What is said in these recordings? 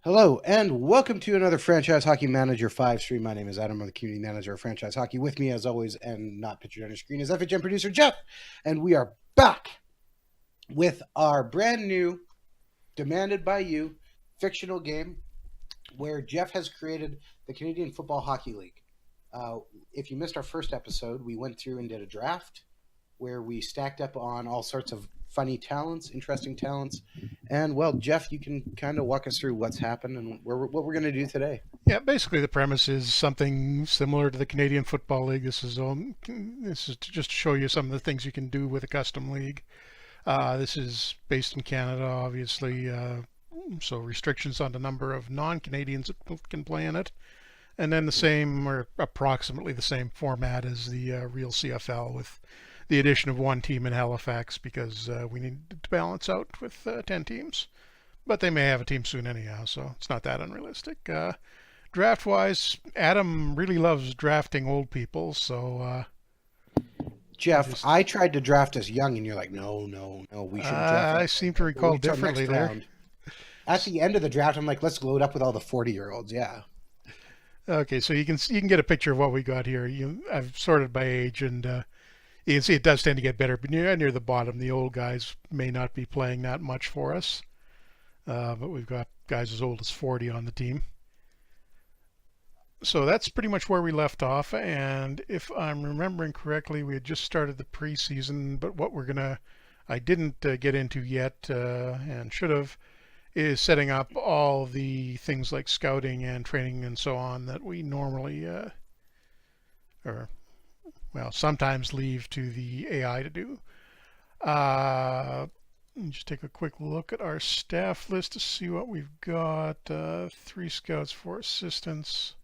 Hello, and welcome to another Franchise Hockey Manager 5 stream. My name is Adam. I'm the community manager of Franchise Hockey. With me, as always, and not pictured on your screen, is FHM producer Jeff. And we are back with our brand new, demanded by you, fictional game where Jeff has created the Canadian Football Hockey League. If you missed our first episode, we went through and did a draft where we stacked up on all sorts of funny talents, interesting talents. And, well, Jeff, you can kind of walk us through what's happened and what we're going to do today. Yeah, basically the premise is something similar to the Canadian Football League. This is to just show you some of the things you can do with a custom league. This is based in Canada, obviously, so restrictions on the number of non-Canadians that can play in it. And then the same, or approximately the same format as the real CFL, with the addition of one team in Halifax because we need to balance out with 10 teams. But they may have a team soon anyhow, so it's not that unrealistic. Draft-wise, Adam really loves drafting old people, so... Jeff, I tried to draft us young, and you're like, no, we should draft. I seem to recall differently there. Round. At the end of the draft, I'm like, let's load up with all the 40-year-olds, yeah. Okay, so you can get a picture of what we got here. I've sorted by age, and you can see it does tend to get better. But near the bottom, the old guys may not be playing that much for us. But we've got guys as old as 40 on the team. So that's pretty much where we left off. And if I'm remembering correctly, we had just started the preseason. But what I didn't get into yet and should have, is setting up all the things like scouting and training and so on that we normally, sometimes leave to the AI to do. Let me just take a quick look at our staff list to see what we've got. 3 scouts, 4 assistants.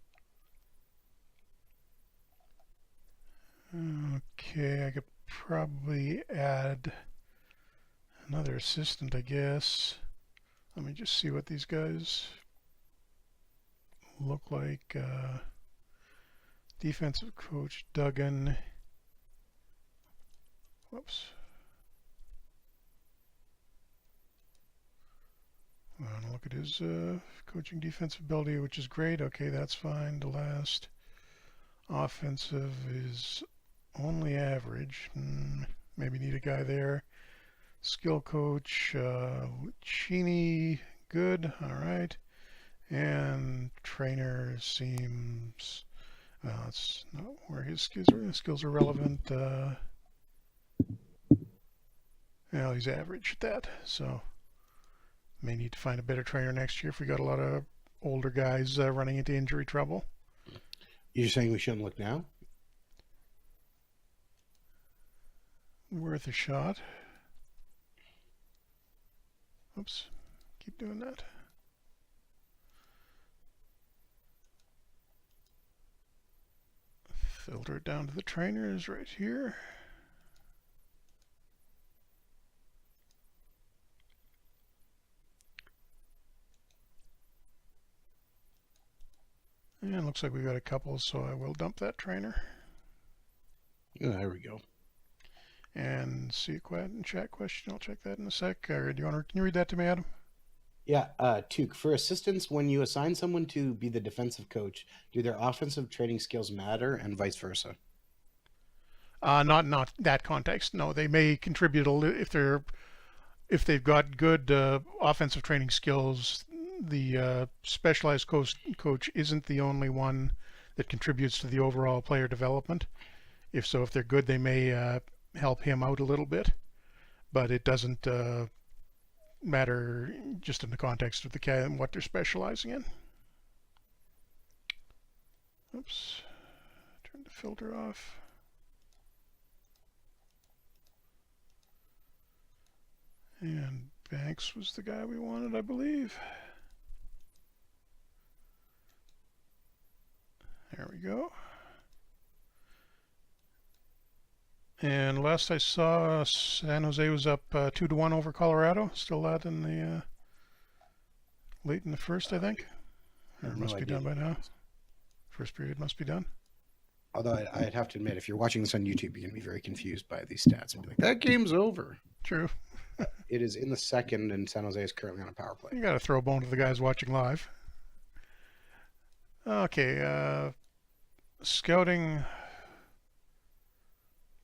Okay, I could probably add another assistant, I guess. Let me just see what these guys look like. Defensive coach Duggan. Whoops. Look at his coaching defensive ability, which is great. Okay, that's fine. The last offensive is only average. Maybe need a guy there. Skill coach, Lucchini, good. All right. And trainer seems, that's not where his skills are relevant. Well, he's average at that, so may need to find a better trainer next year if we got a lot of older guys running into injury trouble. You're saying we shouldn't look now? Worth a shot. Oops, keep doing that. Filter it down to the trainers right here. And looks like we've got a couple, so I will dump that trainer. There we go. And see a chat question. I'll check that in a sec. Can you read that to me, Adam? Yeah, Tuke, for assistants, when you assign someone to be the defensive coach, do their offensive training skills matter and vice versa? Not that context. No, they may contribute a little if they've got good offensive training skills. The specialized coach isn't the only one that contributes to the overall player development. If they're good, they may help him out a little bit, but it doesn't matter just in the context of the guy and what they're specializing in. Oops, turn the filter off. And Banks was the guy we wanted, I believe. There we go. And last I saw, San Jose was up 2-1 over Colorado. Still that in the late in the first, I think. Or it must be done by now. First period must be done. Although I'd have to admit, if you're watching this on YouTube, you're going to be very confused by these stats and be like, that game's over. True. It is in the second, and San Jose is currently on a power play. You got to throw a bone to the guys watching live. Okay, scouting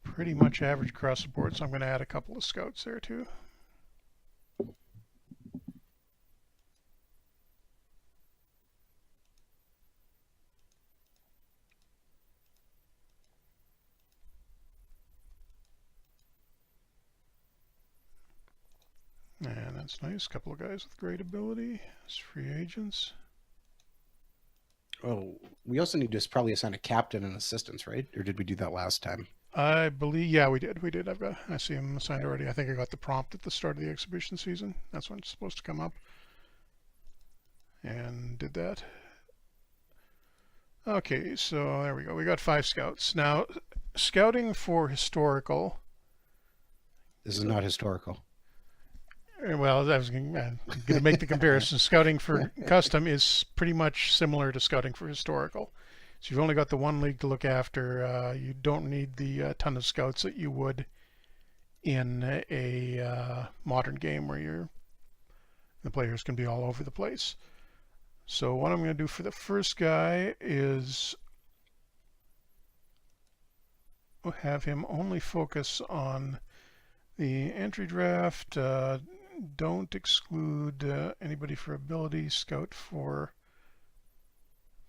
pretty much average across the board, so I'm going to add a couple of scouts there too. And that's nice. A couple of guys with great ability as free agents. Oh, we also need to probably assign a captain and assistants, right? Or did we do that last time? I believe, yeah, we did. I see him assigned already. I think I got the prompt at the start of the exhibition season. That's when it's supposed to come up. And did that. Okay, so there we go. We got 5 scouts. Now, scouting for historical. This is not historical. Well, I was going to make the comparison. Scouting for custom is pretty much similar to scouting for historical. So you've only got the one league to look after. You don't need the ton of scouts that you would in a modern game where the players can be all over the place. So what I'm going to do for the first guy is have him only focus on the entry draft. Don't exclude anybody for ability. Scout for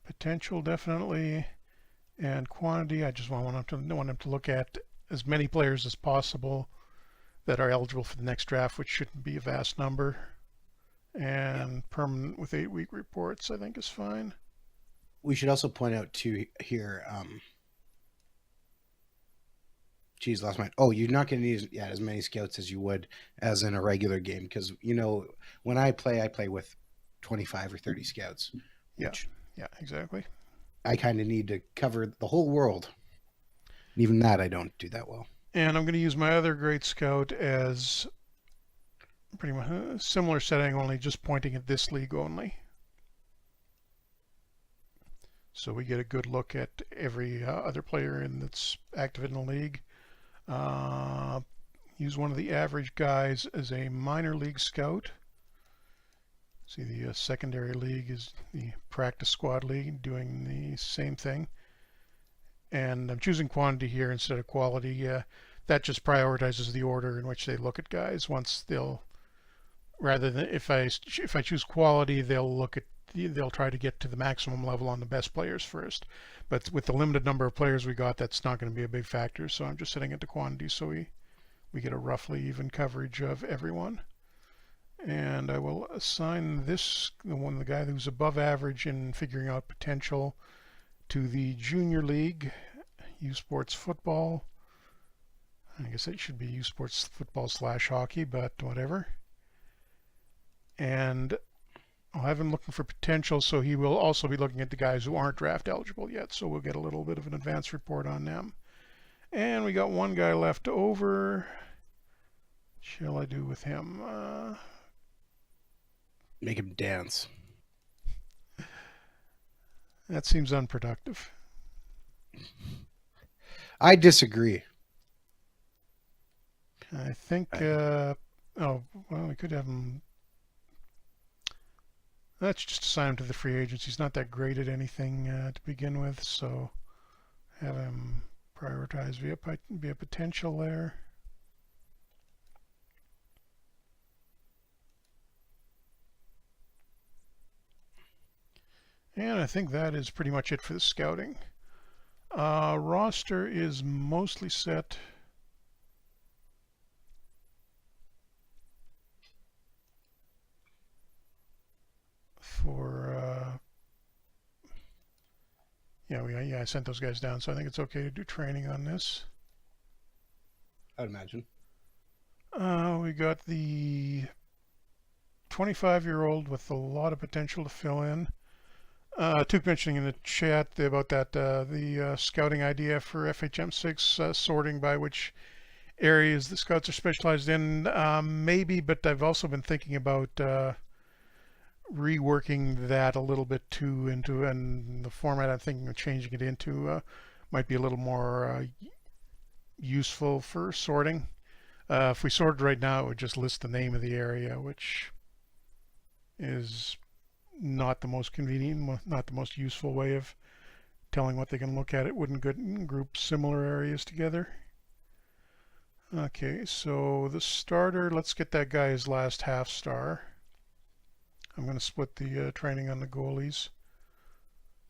potential, definitely, and quantity. I just want him to look at as many players as possible that are eligible for the next draft, which shouldn't be a vast number. And permanent with 8-week reports, I think, is fine. We should also point out too here. Geez, lost mine. Oh, you're not going to need as many scouts as you would as in a regular game, because when I play with 25 or 30 scouts. Yeah, exactly. I kind of need to cover the whole world. Even that, I don't do that well. And I'm going to use my other great scout as pretty much a similar setting, only just pointing at this league only. So we get a good look at every other player that's active in the league. Use one of the average guys as a minor league scout. See, the secondary league is the practice squad league, doing the same thing. And I'm choosing quantity here instead of quality. That just prioritizes the order in which they look at guys. Rather than if I choose quality, they'll try to get to the maximum level on the best players first. But with the limited number of players we got, that's not going to be a big factor. So I'm just setting it to quantity so we get a roughly even coverage of everyone. And I will assign the guy who's above average in figuring out potential, to the junior league, U Sports Football. I guess it should be U Sports Football / hockey, but whatever. And I'll have him looking for potential, so he will also be looking at the guys who aren't draft eligible yet, so we'll get a little bit of an advance report on them. And we got one guy left over. What shall I do with him? Make him dance. That seems unproductive. I disagree. I think, we could have him. Let's just assign him to the free agents. He's not that great at anything to begin with, so have him prioritize via potential there. And I think that is pretty much it for the scouting. Roster is mostly set. For I sent those guys down, so I think it's okay to do training on this. I would imagine. We got the 25-year-old with a lot of potential to fill in. Took mentioning in the chat about that the scouting idea for FHM6, sorting by which areas the scouts are specialized in. Maybe, but I've also been thinking about reworking that a little bit too and the format I'm thinking of changing it into might be a little more useful for sorting. If we sorted right now, it would just list the name of the area, which is not the most convenient, not the most useful way of telling what they can look at. It wouldn't group similar areas together. Okay, so the starter, let's get that guy his last half star. I'm going to split the training on the goalies.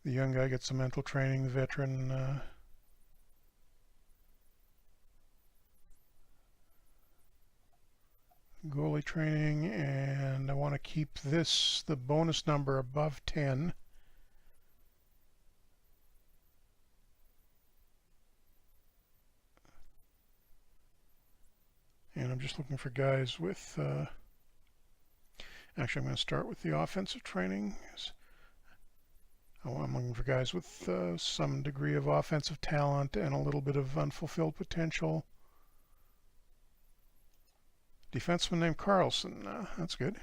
The young guy gets the mental training, the veteran goalie training, and I want to keep this, the bonus number, above 10. And I'm just looking for guys with, actually I'm going to start with the offensive training. I'm looking for guys with some degree of offensive talent and a little bit of unfulfilled potential. Defenseman named Carlson, that's good.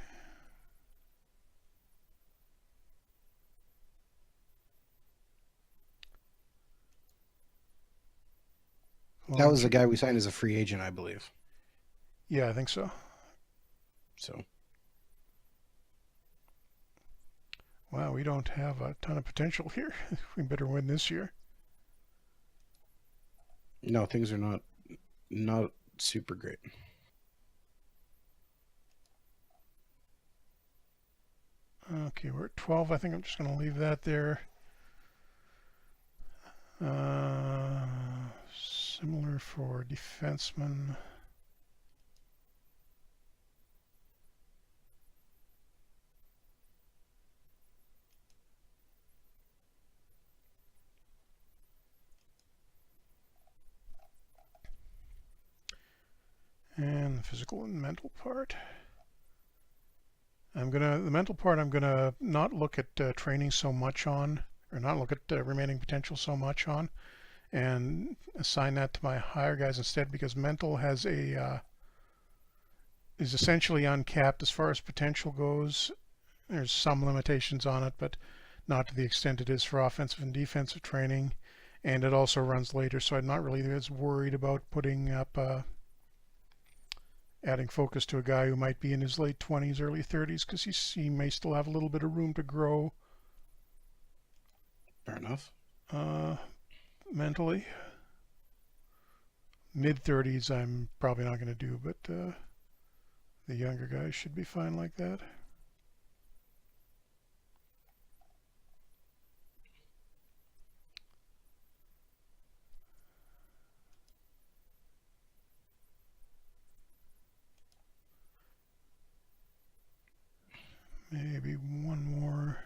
That was the guy we signed as a free agent, I believe. Yeah, I think so. So. Wow, we don't have a ton of potential here. We better win this year. No, things are not super great. Okay, we're at 12. I think I'm just going to leave that there. Similar for defensemen. And the physical and mental part. The mental part I'm gonna not look at training so much on, or not look at remaining potential so much on, and assign that to my higher guys instead, because mental has is essentially uncapped as far as potential goes. There's some limitations on it, but not to the extent it is for offensive and defensive training, and it also runs later, so I'm not really as worried about putting up adding focus to a guy who might be in his late 20s, early 30s, because he may still have a little bit of room to grow. Fair enough. Mentally. Mid-30s I'm probably not going to do, but the younger guys should be fine like that. Maybe one more.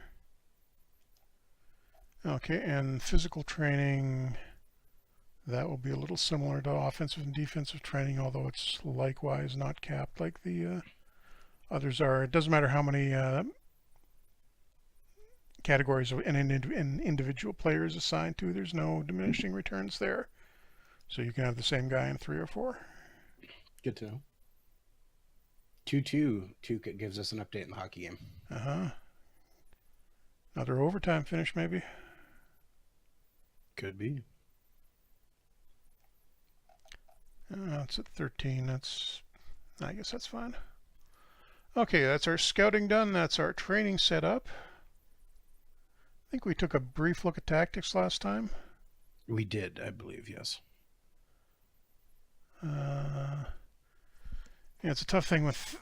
Okay, and physical training, that will be a little similar to offensive and defensive training, although it's likewise not capped like the others are. It doesn't matter how many categories an individual player is assigned to. There's no diminishing returns there. So you can have the same guy in 3 or 4. Good to know. 2-2 gives us an update in the hockey game. Another overtime finish, maybe. Could be. It's at 13. I guess that's fine. Okay, that's our scouting done. That's our training set up. I think we took a brief look at tactics last time. We did, I believe, yes. Yeah, it's a tough thing with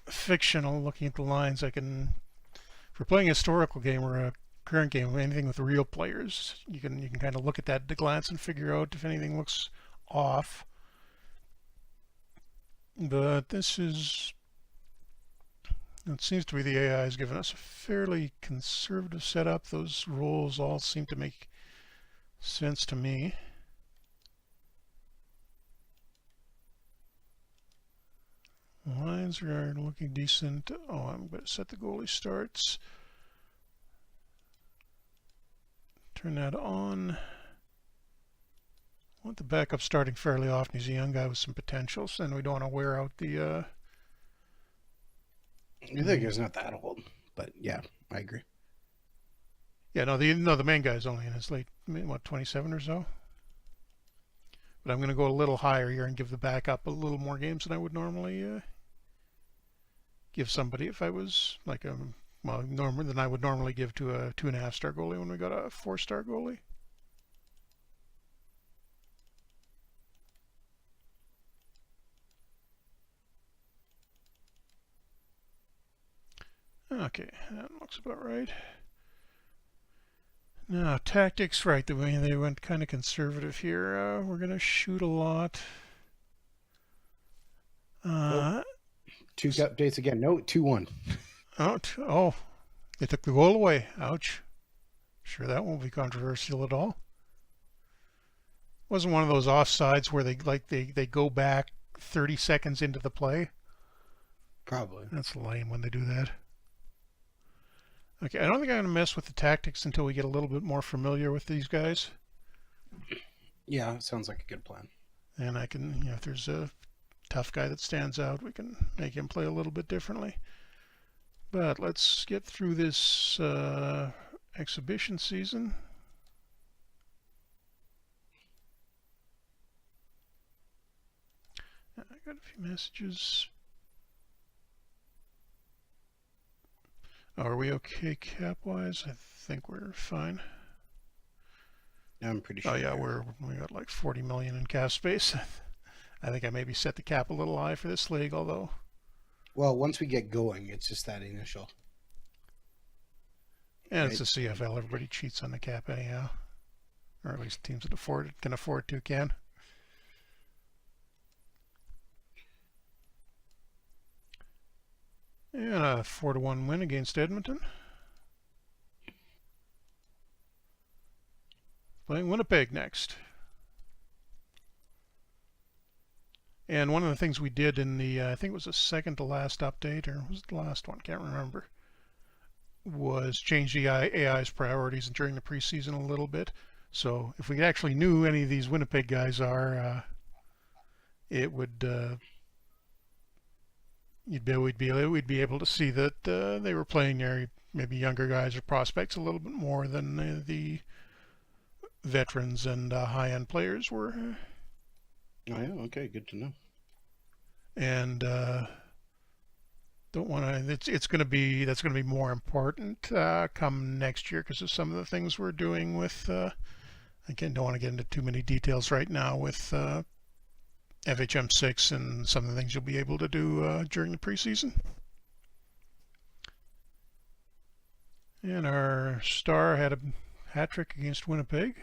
fictional, looking at the lines. If we're playing a historical game or a current game, anything with real players, you can kind of look at that at a glance and figure out if anything looks off. But it seems to be the AI has given us a fairly conservative setup. Those roles all seem to make sense to me. Lines are looking decent. Oh, I'm going to set the goalie starts. Turn that on. I want the backup starting fairly often. He's a young guy with some potential, so then we don't want to wear out the... You think he's not that old, but yeah, I agree. Yeah, no, the main guy's only in his late, what, 27 or so? But I'm going to go a little higher here and give the backup a little more games than I would normally give somebody if I was like than I would normally give to a 2.5-star goalie when we got a 4-star goalie. Okay, that looks about right. Now, tactics, right, the way they went kind of conservative here. We're going to shoot a lot. Two updates again. No, 2-1. Oh, they took the goal away. Ouch. Sure, that won't be controversial at all. Wasn't one of those offsides where they go back 30 seconds into the play? Probably. That's lame when they do that. Okay, I don't think I'm going to mess with the tactics until we get a little bit more familiar with these guys. Yeah, sounds like a good plan. And I can, if there's a tough guy that stands out, we can make him play a little bit differently. But let's get through this exhibition season. I got a few messages. Are we okay cap-wise? I think we're fine. I'm pretty sure. Oh yeah, we got like 40 million in cap space. I think I maybe set the cap a little high for this league, although. Well, once we get going, it's just that initial. And right? It's the CFL. Everybody cheats on the cap anyhow, or at least teams that can afford to can. And a 4-1 win against Edmonton. Playing Winnipeg next. And one of the things we did in the, I think it was the second to last update, or was it the last one? Can't remember. Was change the AI's priorities during the preseason a little bit. So if we actually knew any of these Winnipeg guys are, it would. We'd be able to see that they were playing their maybe younger guys or prospects a little bit more than the veterans and high-end players were. Oh yeah, okay, good to know. And don't want to. That's going to be more important come next year because of some of the things we're doing with. Again, don't want to get into too many details right now with. FHM 6 and some of the things you'll be able to do during the preseason. And our star had a hat trick against Winnipeg.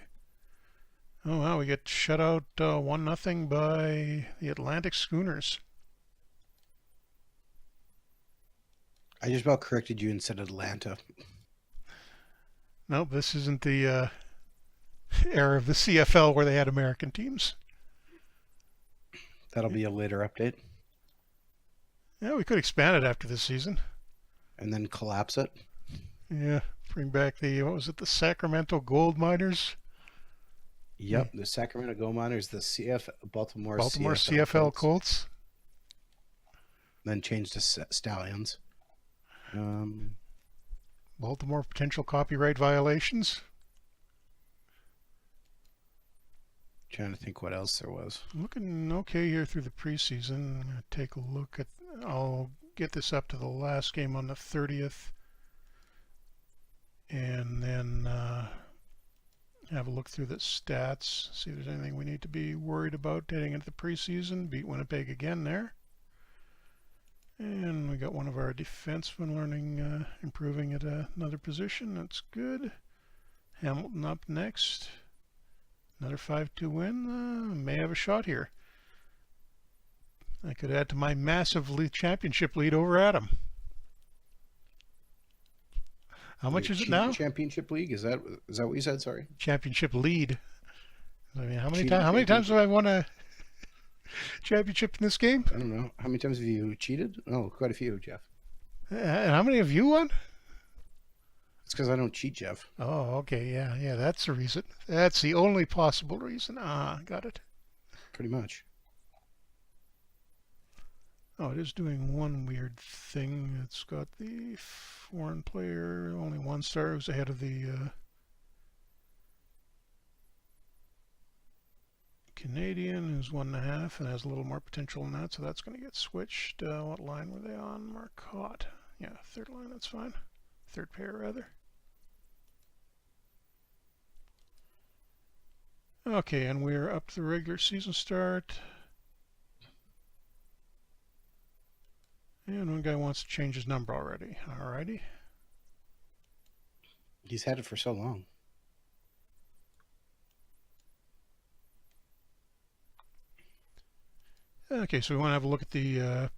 Oh wow, we get shut out 1-0 by the Atlantic Schooners. I just about corrected you and said Atlanta. Nope, this isn't the era of the CFL where they had American teams. That'll be a later update. Yeah, we could expand it after this season. And then collapse it. Yeah, bring back the Sacramento Gold Miners? Yep, the Sacramento Gold Miners, the Baltimore CFL Colts. Then change to Stallions. Baltimore potential copyright violations. Trying to think what else there was. Looking okay here through the preseason. I'm going to take a look at. I'll get this up to the last game on the 30th, and then have a look through the stats. See if there's anything we need to be worried about heading into the preseason. Beat Winnipeg again there, and we got one of our defensemen improving at another position. That's good. Hamilton up next. Another 5-2 win. May have a shot here. I could add to my massive championship lead over Adam. How much is it now? Championship league? Is that what you said? Sorry. Championship lead. I mean, how many times have I won a championship in this game? I don't know. How many times have you cheated? Oh, quite a few, Jeff. And how many have you won? It's because I don't cheat, Jeff. Oh, okay. Yeah, that's the reason. That's the only possible reason. Got it. Pretty much. Oh, it is doing one weird thing. It's got the foreign player, only 1 star, who's ahead of the Canadian, who's 1.5 and has a little more potential than that, so that's going to get switched. What line were they on? Marcotte. Yeah, third line, that's fine. Third pair, rather. Okay, and we're up to the regular season start. And one guy wants to change his number already. Alrighty. He's had it for so long. Okay, so we want to have a look at the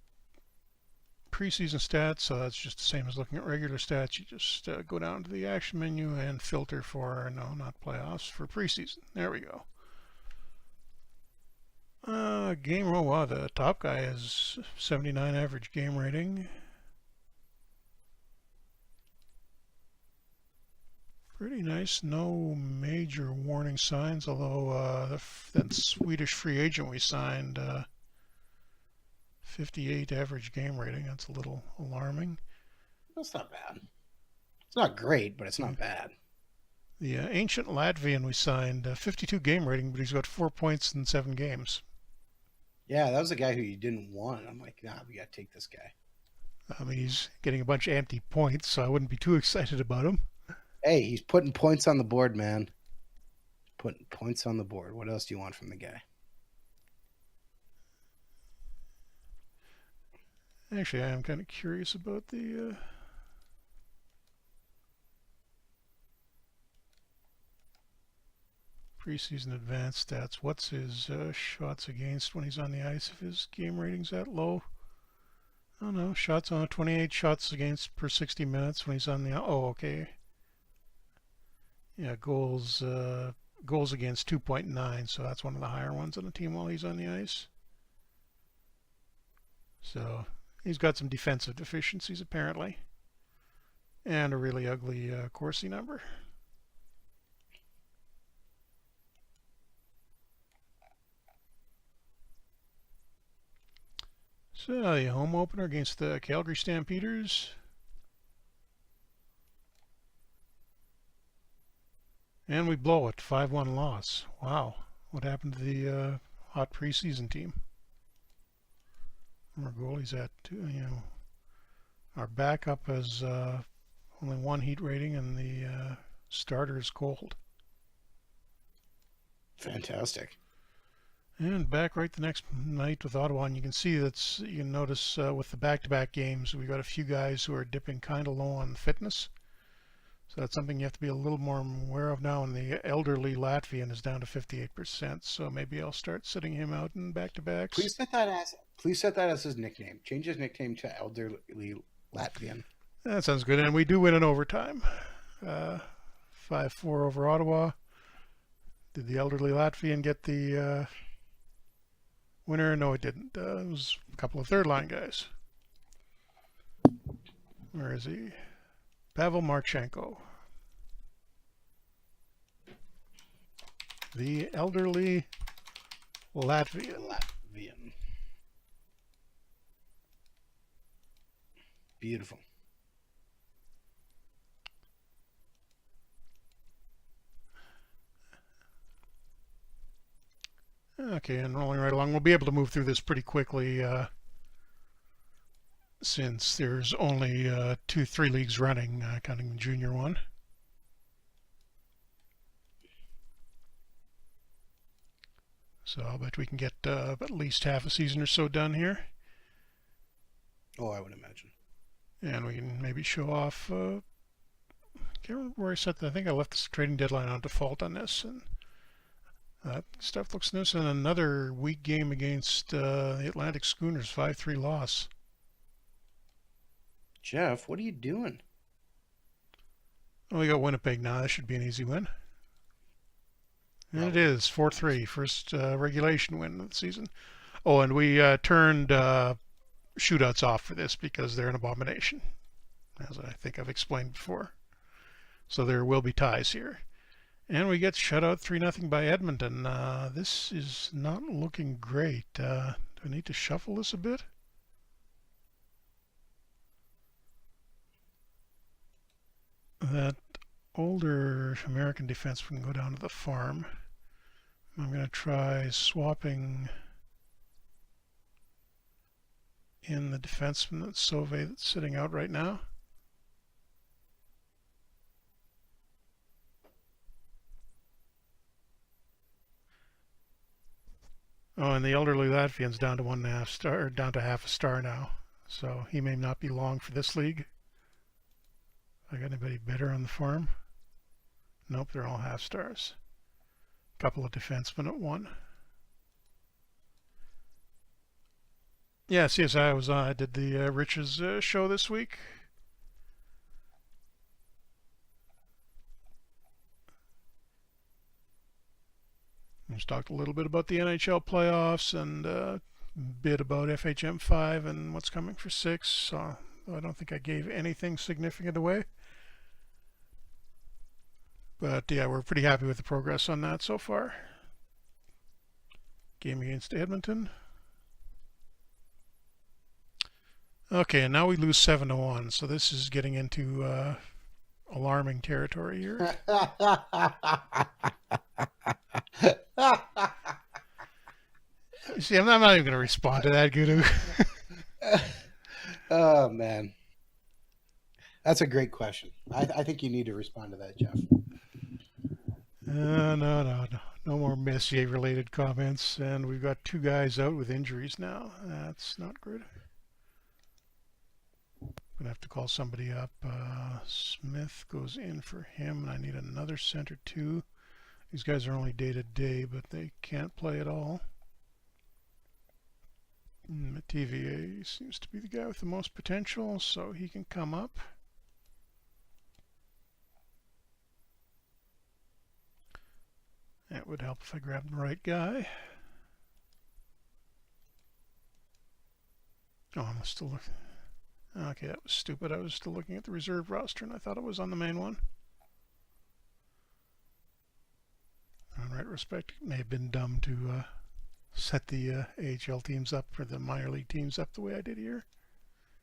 preseason stats. So that's just the same as looking at regular stats. You just go down to the action menu and filter for, no, not playoffs, for preseason. There we go. Game roll, wow, the top guy has 79 average game rating. Pretty nice. No major warning signs, although that Swedish free agent we signed, 58 average game rating. That's a little alarming. That's not bad. It's not great, but it's not bad. The ancient Latvian we signed, 52 game rating, but he's got 4 points in 7 games. Yeah, that was a guy who you didn't want. I'm like, nah, we got to take this guy. I mean, he's getting a bunch of empty points, so I wouldn't be too excited about him. Hey, he's putting points on the board, man. Putting points on the board. What else do you want from the guy? Actually, I am kind of curious about the preseason advanced stats. What's his shots against when he's on the ice if his game rating's that low? Oh no, shots on 28 shots against per 60 minutes when he's on the... Oh, okay. Yeah, goals against 2.9, so that's one of the higher ones on the team while he's on the ice. So he's got some defensive deficiencies apparently, and a really ugly Corsi number. So the home opener against the Calgary Stampeders. And we blow it, 5-1 loss. Wow, what happened to the hot preseason team? Our goalie's at, our backup has only 1 heat rating, and the starter is cold. Fantastic. And back right the next night with Ottawa, and you can see that's, you can notice with the back-to-back games, we've got a few guys who are dipping kind of low on fitness. So that's something you have to be a little more aware of now, and the elderly Latvian is down to 58%, so maybe I'll start sitting him out in back-to-backs. Please set that as his nickname. Change his nickname to elderly Latvian. That sounds good, and we do win in overtime. 5-4 over Ottawa. Did the elderly Latvian get the winner? No, it didn't. It was a couple of third-line guys. Where is he? Pavel Marchenko. The elderly Latvian. Beautiful. Okay, and rolling right along. We'll be able to move through this pretty quickly since there's only 2-3 leagues running, counting the junior one. So I'll bet we can get at least half a season or so done here. Oh, I would imagine. And we can maybe show off... I can't remember where I set that. I think I left this trading deadline on default on this. And that stuff looks nice. And another weak game against the Atlantic Schooners, 5-3 loss. Jeff, what are you doing? Oh, we got Winnipeg now. That should be an easy win. And it is 4-3, first regulation win of the season. Oh, and we turned shootouts off for this because they're an abomination, as I think I've explained before. So there will be ties here. And we get shut out 3-0 by Edmonton. This is not looking great. Do I need to shuffle this a bit? That older American defenseman can go down to the farm. I'm going to try swapping in the defenseman that's Sauvé that's sitting out right now. Oh, and the elderly Latvian's down to 1.5 star, or down to half a star now. So he may not be long for this league. I got anybody better on the farm? Nope, they're all half stars. Couple of defensemen at 1. Yeah, CSI was on. I did the Rich's show this week. We just talked a little bit about the NHL playoffs and a bit about FHM 5 and what's coming for 6. So I don't think I gave anything significant away. But yeah, we're pretty happy with the progress on that so far. Game against Edmonton. Okay, and now we lose 7-1. So this is getting into alarming territory here. See, I'm not even going to respond to that, Guru. Oh, man. That's a great question. I think you need to respond to that, Jeff. No more Messier-related comments. And we've got 2 guys out with injuries now. That's not good. Gonna have to call somebody up. Smith goes in for him, and I need another center too. These guys are only day-to-day, but they can't play at all. Mativier seems to be the guy with the most potential, so he can come up. That would help if I grabbed the right guy. Oh, I'm still looking. Okay, that was stupid. I was still looking at the reserve roster, and I thought it was on the main one. In retrospect, it may have been dumb to set the AHL teams up for the minor league teams up the way I did here.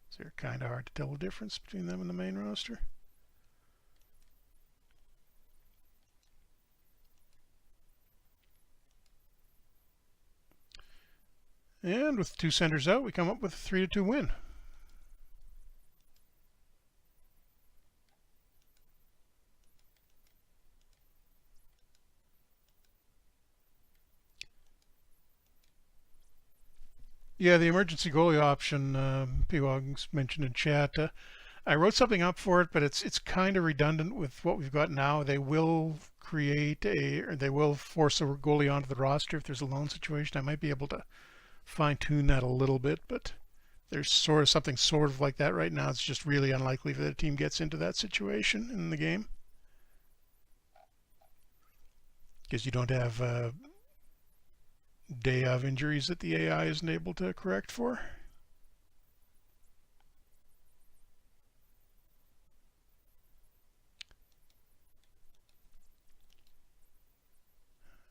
So they're kind of hard to tell the difference between them and the main roster. And with 2 centers out, we come up with a 3-2 win. Yeah, the emergency goalie option, P-Wog's mentioned in chat. I wrote something up for it, but it's kind of redundant with what we've got now. They will they will force a goalie onto the roster if there's a lone situation. I might be able to fine-tune that a little bit, but there's something sort of like that right now. It's just really unlikely that a team gets into that situation in the game, because you don't have day of injuries that the AI isn't able to correct for.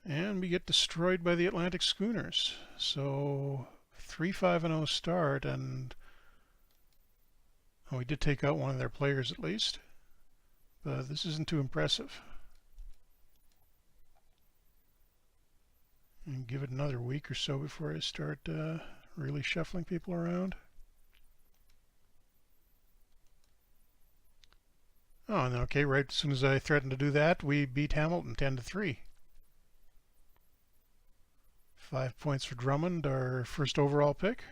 And we get destroyed by the Atlantic Schooners. So 3-5-0 start, and we did take out one of their players at least, but this isn't too impressive. And give it another week or so before I start really shuffling people around. Oh, and okay, right as soon as I threatened to do that, we beat Hamilton 10-3. 5 points for Drummond, our first overall pick.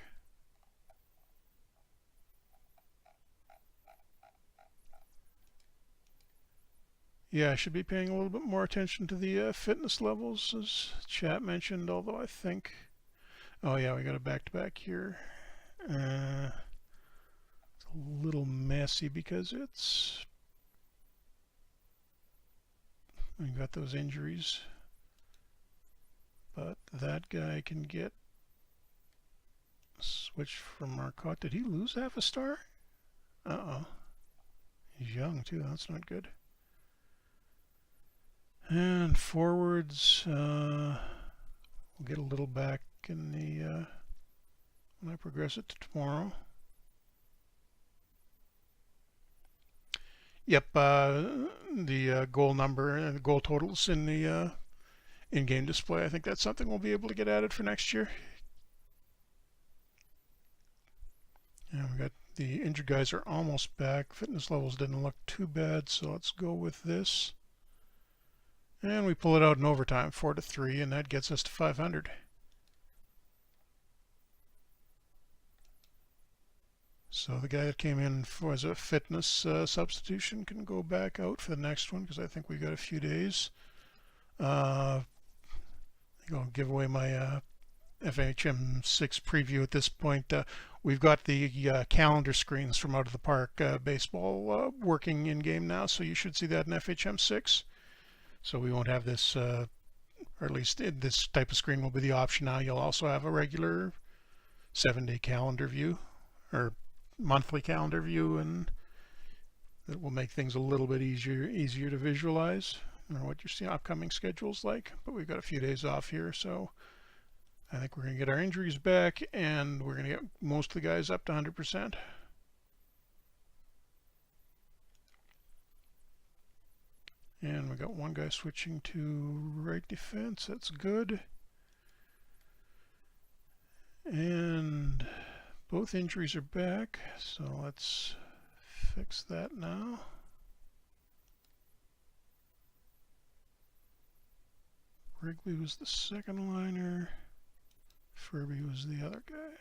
Yeah, I should be paying a little bit more attention to the fitness levels, as chat mentioned, although I think... Oh yeah, we got a back-to-back here. It's a little messy because we've got those injuries. But that guy can get switched from Marcotte. Did he lose half a star? Uh-oh. He's young too, that's not good. And forwards, we'll get a little back in the when I progress it to tomorrow. Yep, the goal number and the goal totals in the in-game display. I think that's something we'll be able to get added for next year. And we got the injured guys are almost back. Fitness levels didn't look too bad, so let's go with this. And we pull it out in overtime, 4-3, and that gets us to 500. So the guy that came in as a fitness substitution can go back out for the next one, because I think we've got a few days. I'll give away my FHM 6 preview at this point. We've got the calendar screens from Out of the Park baseball working in game now, so you should see that in FHM 6. So we won't have this, or at least this type of screen will be the option now. You'll also have a regular 7-day calendar view, or monthly calendar view, and that will make things a little bit easier to visualize, or what your upcoming schedule's like. But we've got a few days off here, so I think we're going to get our injuries back, and we're going to get most of the guys up to 100%. And we got one guy switching to right defense. That's good. And both injuries are back, so let's fix that now. Wrigley was the second liner. Furby was the other guy.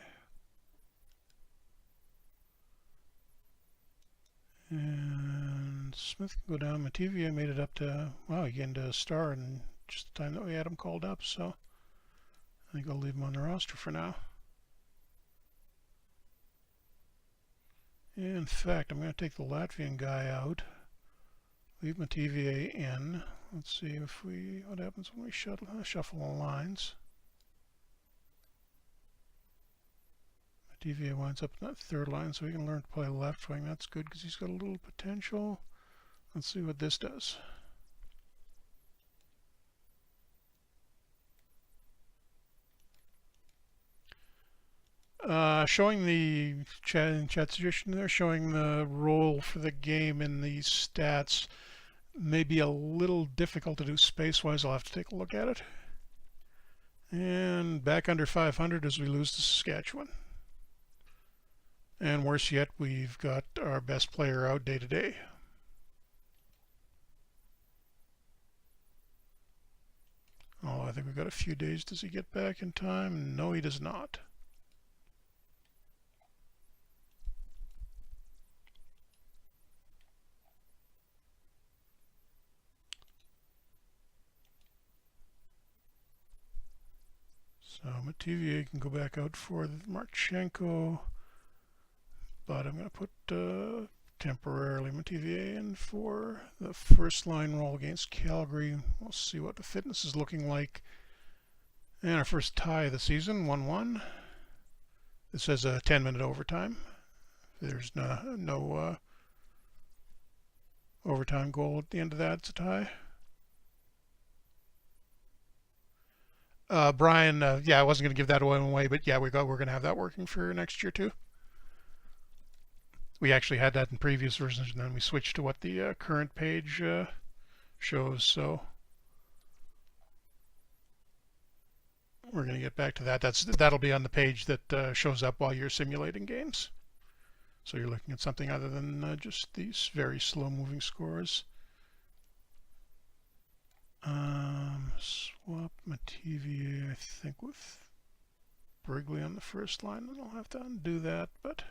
And Smith can go down. MatTVA made it up to, wow, he got into a star in just the time that we had him called up, so I think I'll leave him on the roster for now. In fact, I'm going to take the Latvian guy out, leave MatTVA in. Let's see what happens when we shuffle the lines. MatTVA winds up in that third line, so he can learn to play left wing. That's good because he's got a little potential. Let's see what this does. Showing the chat suggestion there, showing the role for the game in these stats may be a little difficult to do space-wise. I'll have to take a look at it. And back under 500 as we lose to Saskatchewan. And worse yet, we've got our best player out day to day. Oh, I think we've got a few days. Does he get back in time? No, he does not. So MatTVA can go back out for Marchenko, but I'm going to put temporarily MatTVA in for the first line role against Calgary. We'll see what the fitness is looking like. And our first tie of the season, 1-1. This says a 10-minute overtime. There's no overtime goal at the end of that. It's a tie. Brian, yeah, I wasn't going to give that one away, but yeah, we're going to have that working for next year too. We actually had that in previous versions, and then we switched to what the current page shows. So we're going to get back to that. That'll be on the page that shows up while you're simulating games. So you're looking at something other than just these very slow-moving scores. Swap MatTVA, I think, with Wrigley on the first line. I'll have to undo that, but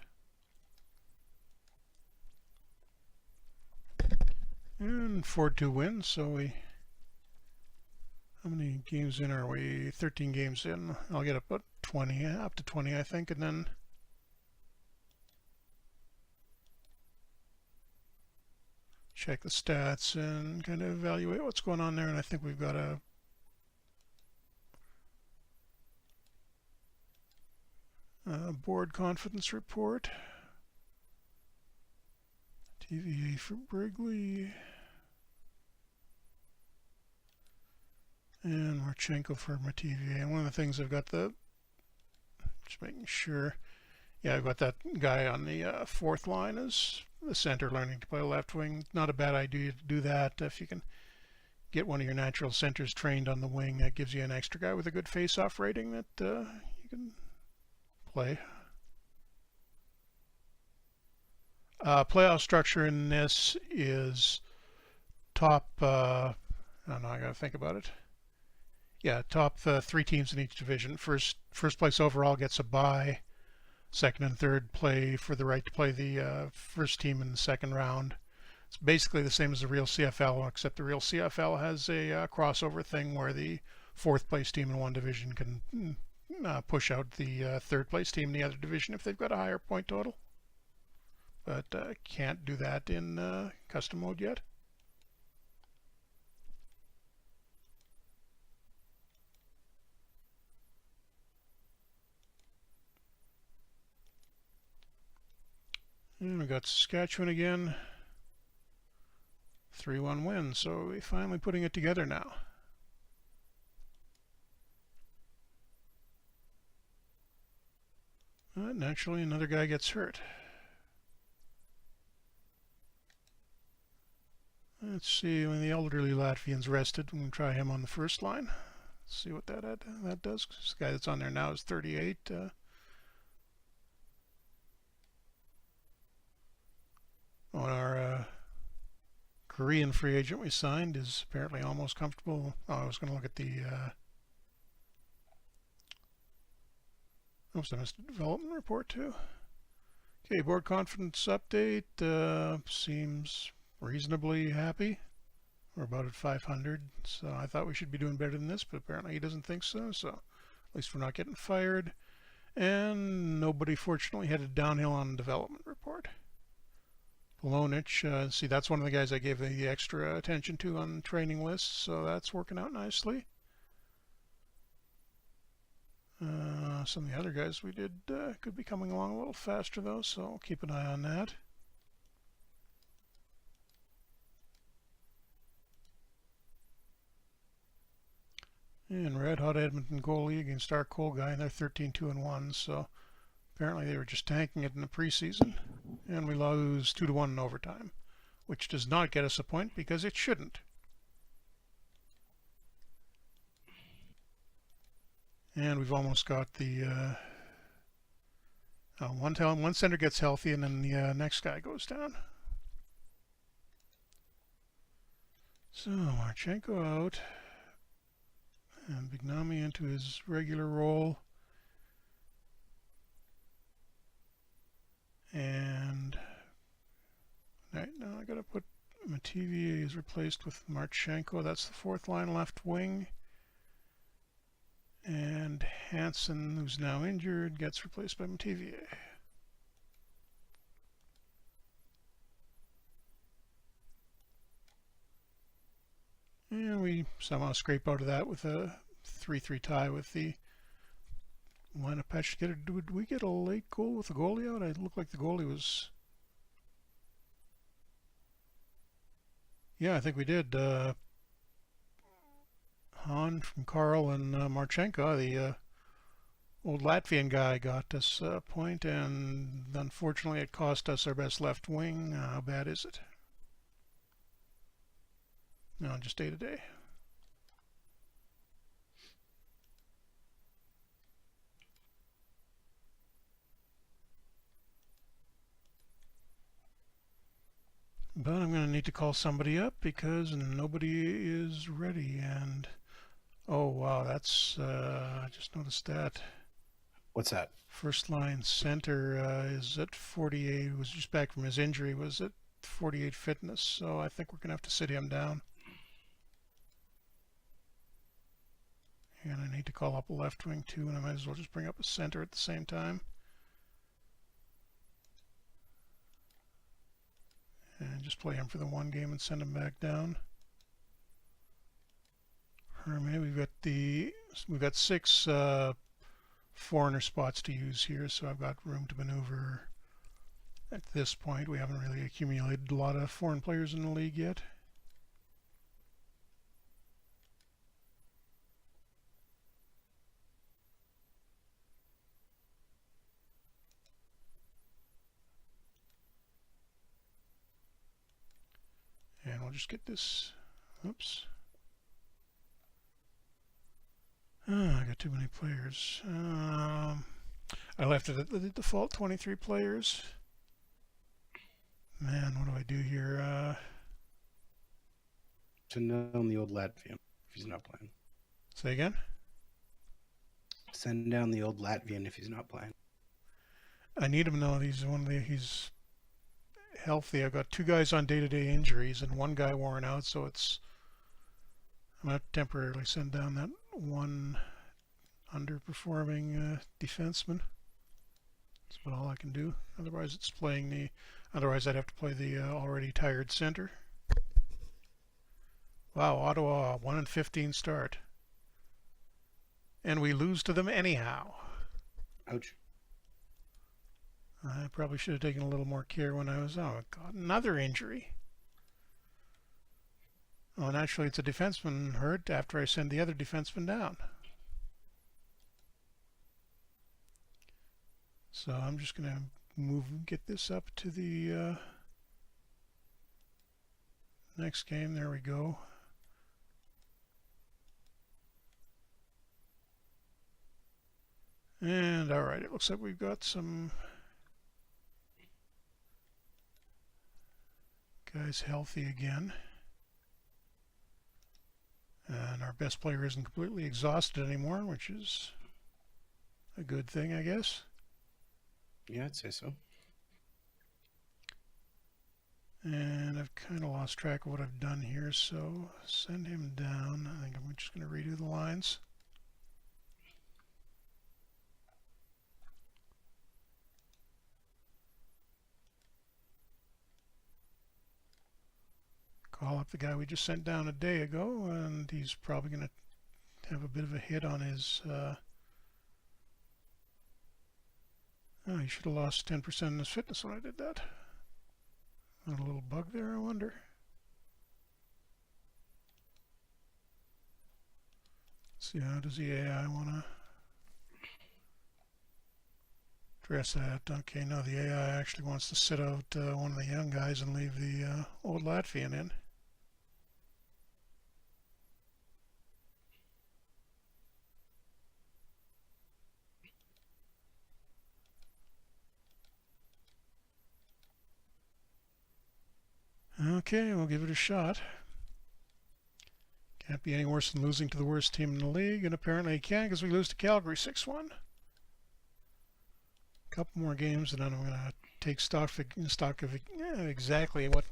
and 4-2 win. So how many games in are we? 13 games in. I'll get up to 20, I think, and then check the stats and kind of evaluate what's going on there. And I think we've got a board confidence report. TVA for Wrigley. And Marchenko for MatTVA. And one of the things I've got just making sure, yeah, I've got that guy on the fourth line as the center learning to play left wing. Not a bad idea to do that if you can get one of your natural centers trained on the wing. That gives you an extra guy with a good face-off rating that you can play. Playoff structure in this is top, I don't know, I gotta think about it. Yeah, top 3 teams in each division. First place overall gets a bye. Second and third play for the right to play the first team in the second round. It's basically the same as the real CFL, except the real CFL has a crossover thing where the fourth place team in one division can push out the third place team in the other division if they've got a higher point total. But can't do that in custom mode yet. And we got Saskatchewan again. 3-1 win, so we're finally putting it together now. Naturally, another guy gets hurt. Let's see, when the elderly Latvian's rested, we can try him on the first line. Let's see what that does. This guy that's on there now is 38. Our Korean free agent we signed is apparently almost comfortable. Oh, I was going to look at the oops, I missed a development report too. Okay, board confidence update. Seems reasonably happy. We're about at 500, so I thought we should be doing better than this, but apparently he doesn't think so, so at least we're not getting fired. And nobody fortunately headed downhill on the development report. Etch, see, that's one of the guys I gave the extra attention to on training lists, so that's working out nicely. Some of the other guys we did could be coming along a little faster though, so I'll keep an eye on that. And Red Hot Edmonton goalie against our coal guy, and they're 13-2-1, so apparently they were just tanking it in the preseason, and we lose 2-1 in overtime, which does not get us a point because it shouldn't. And we've almost got the one center gets healthy, and then the next guy goes down. So Marchenko out, and Bignami into his regular role. And right now I gotta put Mativier is replaced with Marchenko. That's the fourth line left wing. And Hansen, who's now injured, gets replaced by Mativier. And we somehow scrape out of that with a 3-3 tie with the line of patch together. Did we get a late goal with the goalie out? It looked like the goalie was... Yeah, I think we did. Han from Carl and Marchenko, the old Latvian guy, got us a point, and unfortunately it cost us our best left wing. How bad is it? No, just day to day. But I'm going to need to call somebody up because nobody is ready. And oh wow, that's I just noticed that. What's that? First line center is at 48. Was just back from his injury. Was at 48 fitness. So I think we're going to have to sit him down. And I need to call up a left wing too, and I might as well just bring up a center at the same time. And just play him for the one game and send him back down. Hermé, we've got 6 foreigner spots to use here, so I've got room to maneuver. At this point, we haven't really accumulated a lot of foreign players in the league yet. And we'll just get this, oops, Oh, I got too many players. I left it at the default 23 players. Man, what do I do here? Send down the old Latvian if he's not playing. Say again? Send down the old Latvian if he's not playing. I need him now. He's healthy. I've got 2 guys on day-to-day injuries and 1 guy worn out, so I'm gonna have to temporarily send down that 1 underperforming defenseman. That's about all I can do. Otherwise, Otherwise, I'd have to play the already tired center. Wow, Ottawa 1-15 start, and we lose to them anyhow. Ouch. I probably should have taken a little more care when I was... Oh, God, another injury. Oh, and actually, it's a defenseman hurt after I send the other defenseman down. So I'm just going to get this up to the next game. There we go. And all right, it looks like we've got some guys healthy again. And our best player isn't completely exhausted anymore, which is a good thing, I guess. Yeah, I'd say so. And I've kind of lost track of what I've done here, so send him down. I think I'm just going to redo the lines. Call up the guy we just sent down a day ago, and he's probably going to have a bit of a hit on his... Oh, he should have lost 10% in his fitness when I did that. A little bug there, I wonder. Let's see, how does the AI want to address that? Okay, no, the AI actually wants to sit out one of the young guys and leave the old Latvian in. Okay, we'll give it a shot. Can't be any worse than losing to the worst team in the league, and apparently it can because we lose to Calgary 6-1. A couple more games, and then I'm going to take stock of exactly what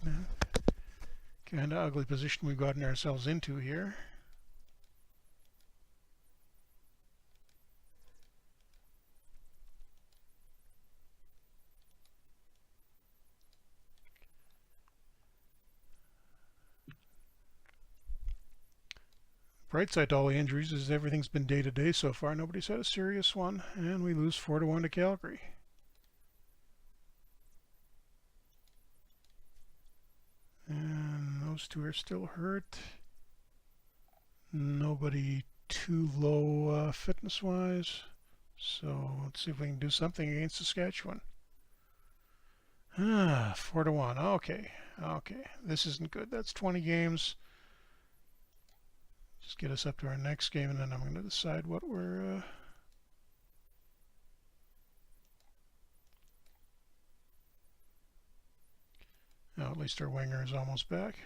kind of ugly position we've gotten ourselves into here. Bright side to all the injuries is everything's been day-to-day so far. Nobody's had a serious one, and we lose 4-1 to Calgary. And those 2 are still hurt. Nobody too low fitness-wise. So let's see if we can do something against Saskatchewan. 4-1. Okay. This isn't good. That's 20 games. Just get us up to our next game, and then I'm going to decide what we're... Oh, at least our winger is almost back.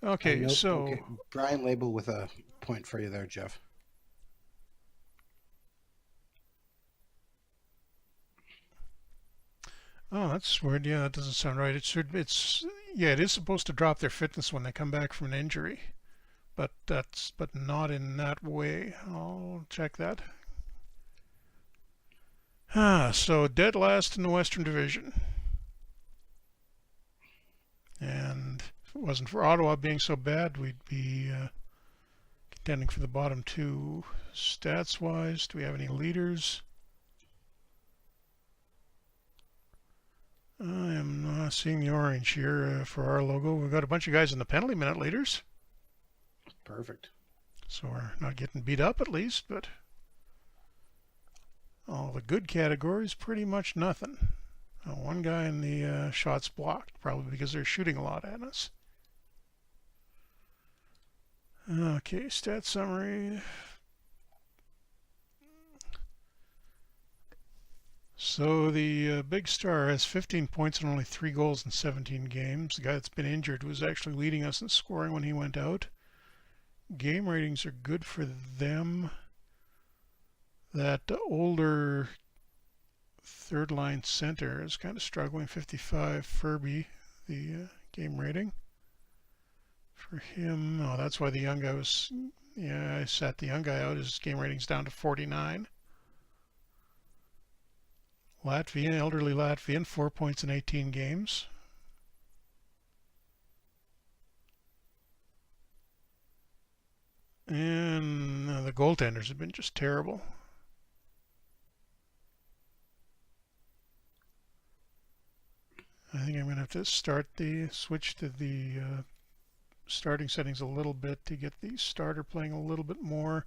Okay, so... Okay. Brian Label with a point for you there, Jeff. Oh, that's weird. Yeah, that doesn't sound right. Yeah, it is supposed to drop their fitness when they come back from an injury, but not in that way. I'll check that. So dead last in the Western Division, and if it wasn't for Ottawa being so bad, we'd be contending for the bottom 2. Stats-wise, do we have any leaders? I am not seeing the orange here for our logo. We've got a bunch of guys in the penalty minute leaders. Perfect. So we're not getting beat up at least, but all the good categories, pretty much nothing. One guy in the shots blocked, probably because they're shooting a lot at us. Okay, stat summary. So the big star has 15 points and only 3 goals in 17 games. The guy that's been injured was actually leading us in scoring when he went out. Game ratings are good for them. That older third line center is kind of struggling. 55 Furby, the game rating. For him, oh, that's why the young guy was, yeah, I sat the young guy out. His game rating's down to 49. Latvian, elderly Latvian, 4 points in 18 games. And the goaltenders have been just terrible. I think I'm going to have to switch to the starting settings a little bit to get the starter playing a little bit more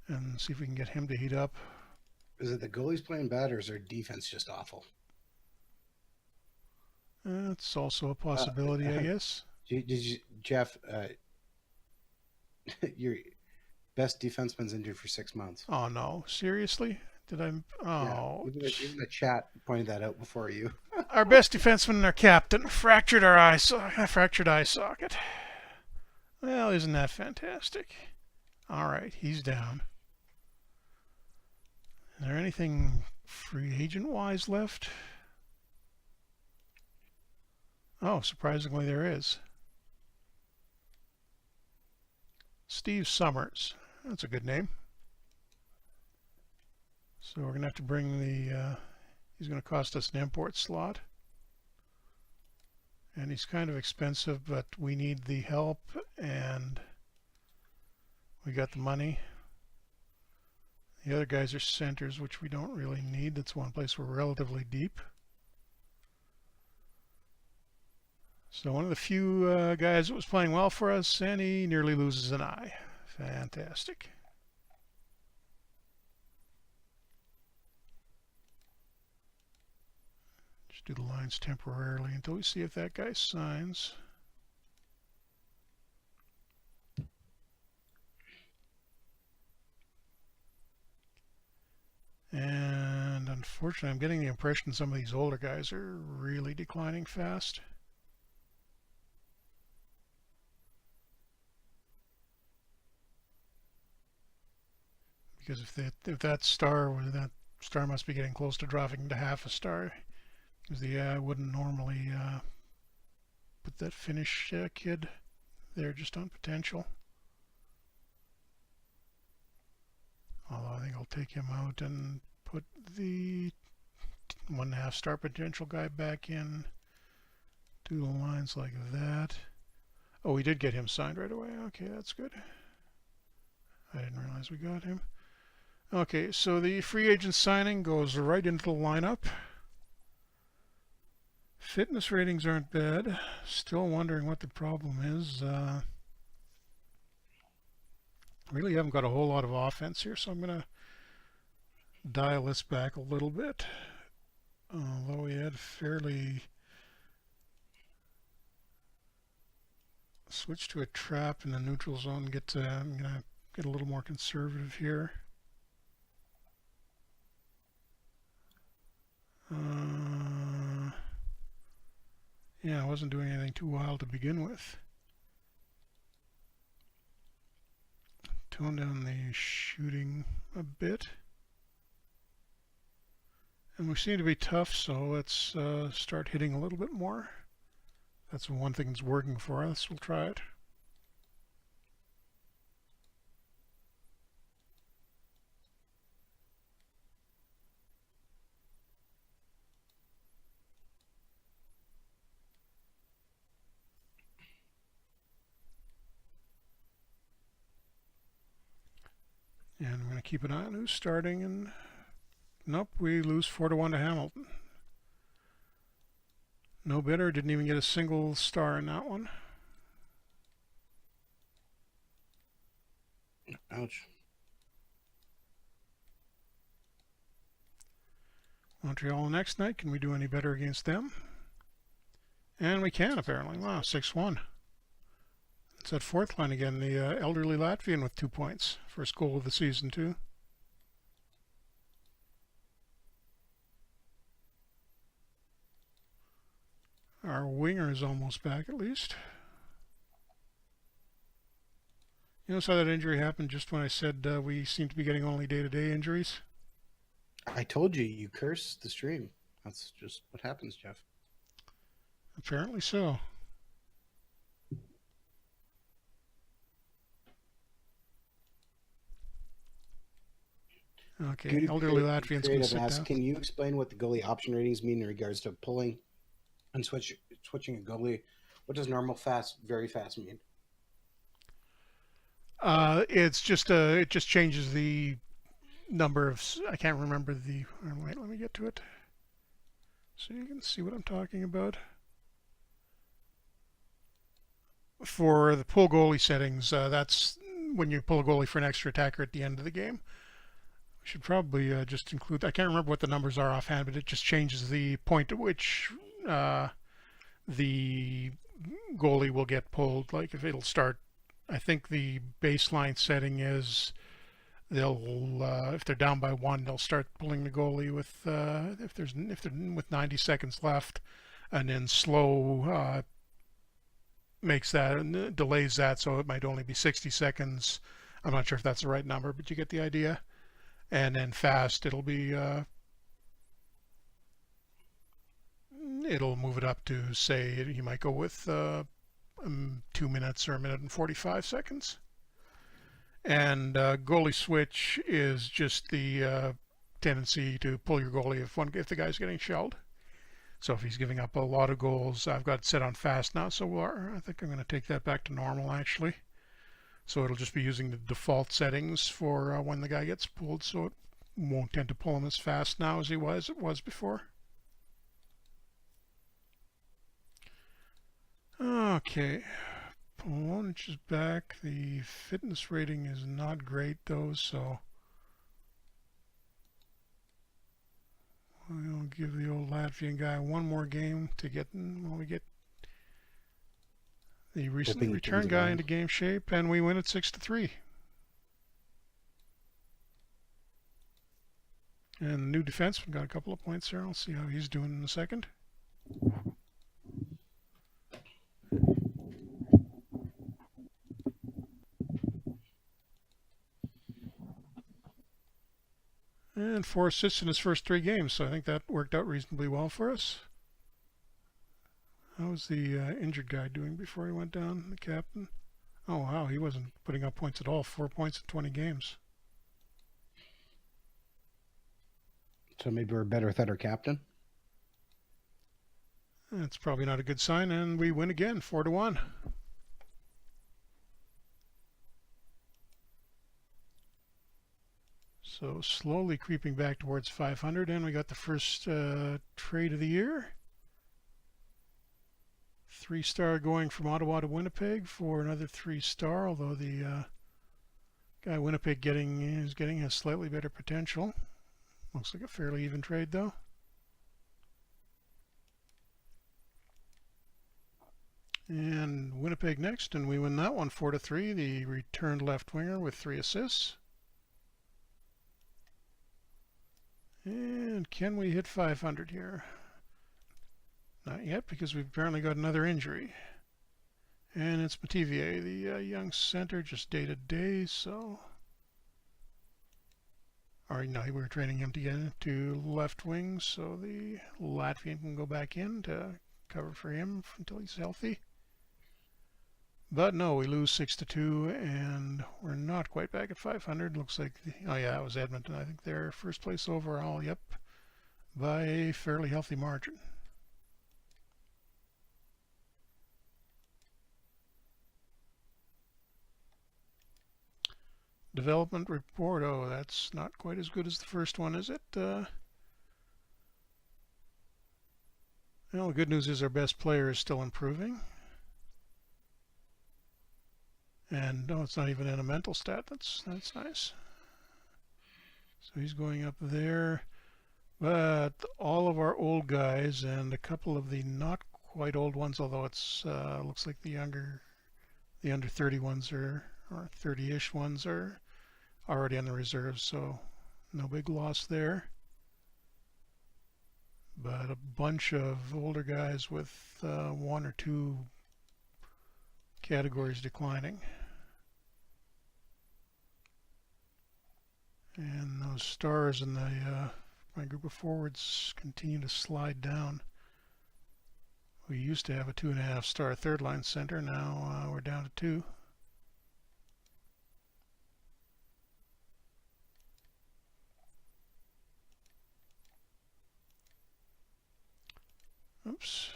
and see if we can get him to heat up. Is it the goalie's playing bad, or is their defense just awful? That's also a possibility, I guess. Did you, Jeff? Your best defenseman's injured for 6 months. Oh no! Seriously? Did I? Oh. Yeah, even the chat pointed that out before you. Our best defenseman and our captain fractured eye socket. Well, isn't that fantastic? All right, he's down. Is there anything free agent-wise left? Oh, surprisingly there is. Steve Summers. That's a good name. So we're going to have to bring the... he's going to cost us an import slot. And he's kind of expensive, but we need the help, and we got the money. The other guys are centers, which we don't really need. That's one place we're relatively deep. So one of the few guys that was playing well for us, and he nearly loses an eye. Fantastic. Just do the lines temporarily until we see if that guy signs. And unfortunately, I'm getting the impression some of these older guys are really declining fast. Because if that star must be getting close to dropping to half a star, because I wouldn't normally put that Finnish kid there just on potential. Although I think I'll take him out and put the 1.5 star potential guy back in. Do the lines like that. Oh, we did get him signed right away. Okay, that's good. I didn't realize we got him. Okay, so the free agent signing goes right into the lineup. Fitness ratings aren't bad. Still wondering what the problem is. Really haven't got a whole lot of offense here, so I'm going to dial this back a little bit. Although we had fairly switch to a trap in the neutral zone. I'm going to get a little more conservative here. Yeah, I wasn't doing anything too wild to begin with. Tone down the shooting a bit. And we seem to be tough, so let's start hitting a little bit more. That's one thing that's working for us. We'll try it. And I'm going to keep an eye on who's starting, and nope, we lose 4-1 to Hamilton. No better, didn't even get a single star in that one. Ouch. Montreal next night, can we do any better against them? And we can, apparently. Wow, 6-1. It's that fourth line again, the elderly Latvian with 2 points. First goal of the season, too. Our winger is almost back, at least. You notice how that injury happened just when I said we seem to be getting only day-to-day injuries? I told you curse the stream. That's just what happens, Jeff. Apparently so. Okay, Goody elderly Latvian's going to sit asks, down. can you explain what the goalie option ratings mean in regards to pulling and switching a goalie? What does normal, fast, very fast mean? It's just it just changes the number of. I can't remember the. Wait, let me get to it, so you can see what I'm talking about. For the pull goalie settings, that's when you pull a goalie for an extra attacker at the end of the game. We should probably just include. I can't remember what the numbers are offhand, but it just changes the point at which the goalie will get pulled. Like if it'll start. I think the baseline setting is they'll if they're down by 1, they'll start pulling the goalie with if they're with 90 seconds left, and then slow makes that and delays that, so it might only be 60 seconds. I'm not sure if that's the right number, but you get the idea. And then fast, it'll be it'll move it up to, say, you might go with 2 minutes or 1 minute and 45 seconds. And goalie switch is just the tendency to pull your goalie if the guy's getting shelled. So if he's giving up a lot of goals, I've got it set on fast now, so I think I'm going to take that back to normal, actually. So it'll just be using the default settings for when the guy gets pulled, so it won't tend to pull him as fast now as it was before. Okay, Polonich is back. The fitness rating is not great, though, so we'll give the old Latvian guy one more game to get when we get the recently returned guy into game shape, and we win at 6-3. And the new defenseman got a couple of points there. I'll see how he's doing in a second. And 4 assists in his first 3 games, so I think that worked out reasonably well for us. How was the injured guy doing before he went down, the captain? Oh, wow, he wasn't putting up points at all. 4 points in 20 games. So maybe we're better without our captain? That's probably not a good sign, and we win again, 4-1. So slowly creeping back towards 500, and we got the first trade of the year. 3-star going from Ottawa to Winnipeg for another 3-star, although the guy Winnipeg is getting has slightly better potential. Looks like a fairly even trade, though. And Winnipeg next, and we win that one 4-3. The returned left winger with 3 assists. And can we hit 500 here? Not yet, because we've apparently got another injury. And it's Mativier, the young center, just day-to-day, so... Or no, we're training him to get into left wing, so the Latvian can go back in to cover for him until he's healthy. But no, we lose 6-2, and we're not quite back at 500. Looks like, oh yeah, it was Edmonton. I think they're first place overall, yep, by a fairly healthy margin. Development report, oh, that's not quite as good as the first one, is it? Well, the good news is our best player is still improving. And no, it's not even in a mental stat. That's nice. So he's going up there. But all of our old guys and a couple of the not quite old ones, although it's looks like the The under 30 ones or 30-ish ones are already on the reserves, so no big loss there. But a bunch of older guys with 1 or 2 categories declining. And those stars in my group of forwards continue to slide down. We used to have a 2.5 star third line center. Now we're down to 2. Oops.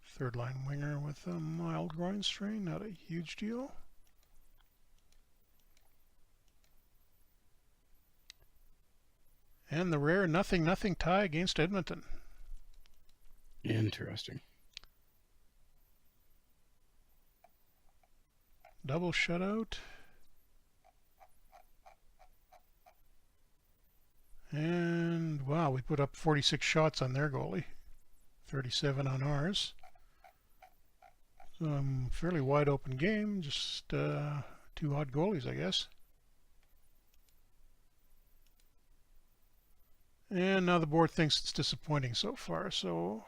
Third line winger with a mild groin strain, not a huge deal. And the rare 0-0 tie against Edmonton. Interesting. Double shutout. And wow, we put up 46 shots on their goalie, 37 on ours. So fairly wide open game, just 2 odd goalies, I guess. And now the board thinks it's disappointing so far, so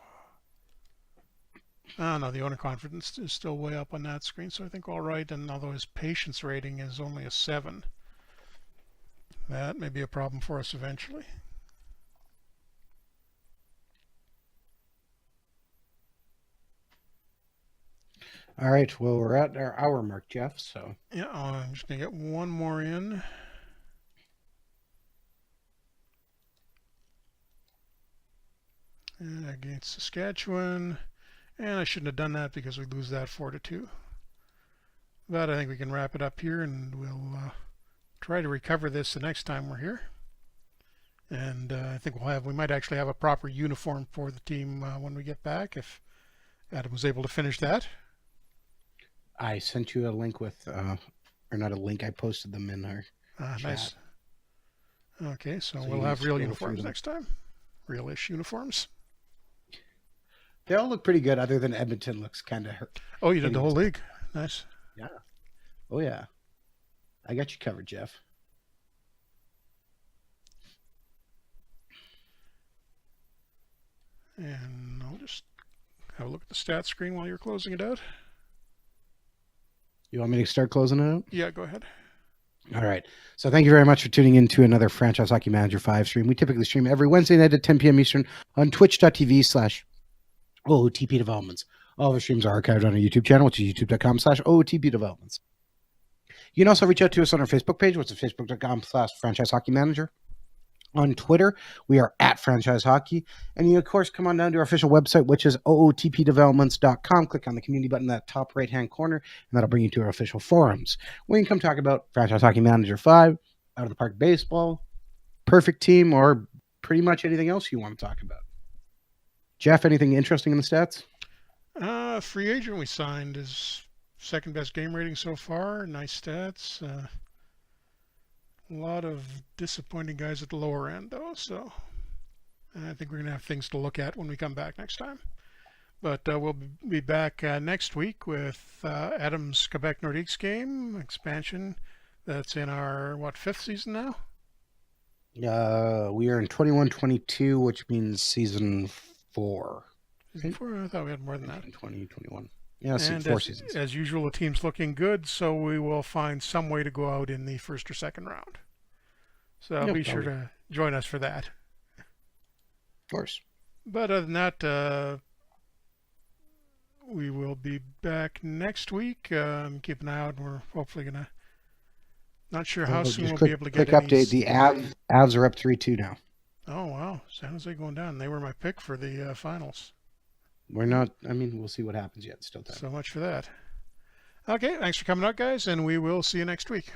no, the owner confidence is still way up on that screen, so I think all right. And although his patience rating is only a 7, that may be a problem for us eventually. All right, well, we're at our hour mark, Jeff, so. Yeah, I'm just going to get one more in. Against Saskatchewan. And I shouldn't have done that because we lose that 4-2. But I think we can wrap it up here, and we'll try to recover this the next time we're here. And I think we might actually have a proper uniform for the team when we get back, if Adam was able to finish that. I sent you a link with, or not a link, I posted them in our chat. Nice. Okay, so we'll have real uniforms next time. Real-ish uniforms. They all look pretty good, other than Edmonton looks kind of hurt. Oh, you did the whole league? Nice. Yeah. Oh, yeah. I got you covered, Jeff. And I'll just have a look at the stats screen while you're closing it out. You want me to start closing it out? Yeah, go ahead. All right. So thank you very much for tuning in to another Franchise Hockey Manager 5 stream. We typically stream every Wednesday night at 10 p.m. Eastern on twitch.tv/OOTP Developments. All of our streams are archived on our YouTube channel, which is youtube.com/OOTP Developments. You can also reach out to us on our Facebook page, which is facebook.com/Franchise Hockey Manager. On Twitter, we are at Franchise Hockey. And you, of course, come on down to our official website, which is ootpdevelopments.com. Click on the community button in that top right-hand corner, and that'll bring you to our official forums, where you can come talk about Franchise Hockey Manager 5, Out of the Park Baseball, Perfect Team, or pretty much anything else you want to talk about. Jeff, anything interesting in the stats? Free agent we signed is second best game rating so far. Nice stats. A lot of disappointing guys at the lower end, though, so I think we're going to have things to look at when we come back next time. But we'll be back next week with Adam's Quebec Nordiques game expansion. That's in our, 5th season now? We are in 21-22, which means season 4. Season 4? I thought we had more than that. 2021. Yeah, and 4 seasons. As usual, the team's looking good, so we will find some way to go out in the first or second round. So be sure to join us for that. Of course. But other than that, we will be back next week. Keep an eye out, and we're hopefully going to... Not sure how soon we'll be able to get quick update. The Avs are up 3-2 now. Oh, wow. San Jose going down. They were my pick for the finals. We're not... we'll see what happens yet. Still time. So much for that. Okay, thanks for coming out, guys, and we will see you next week.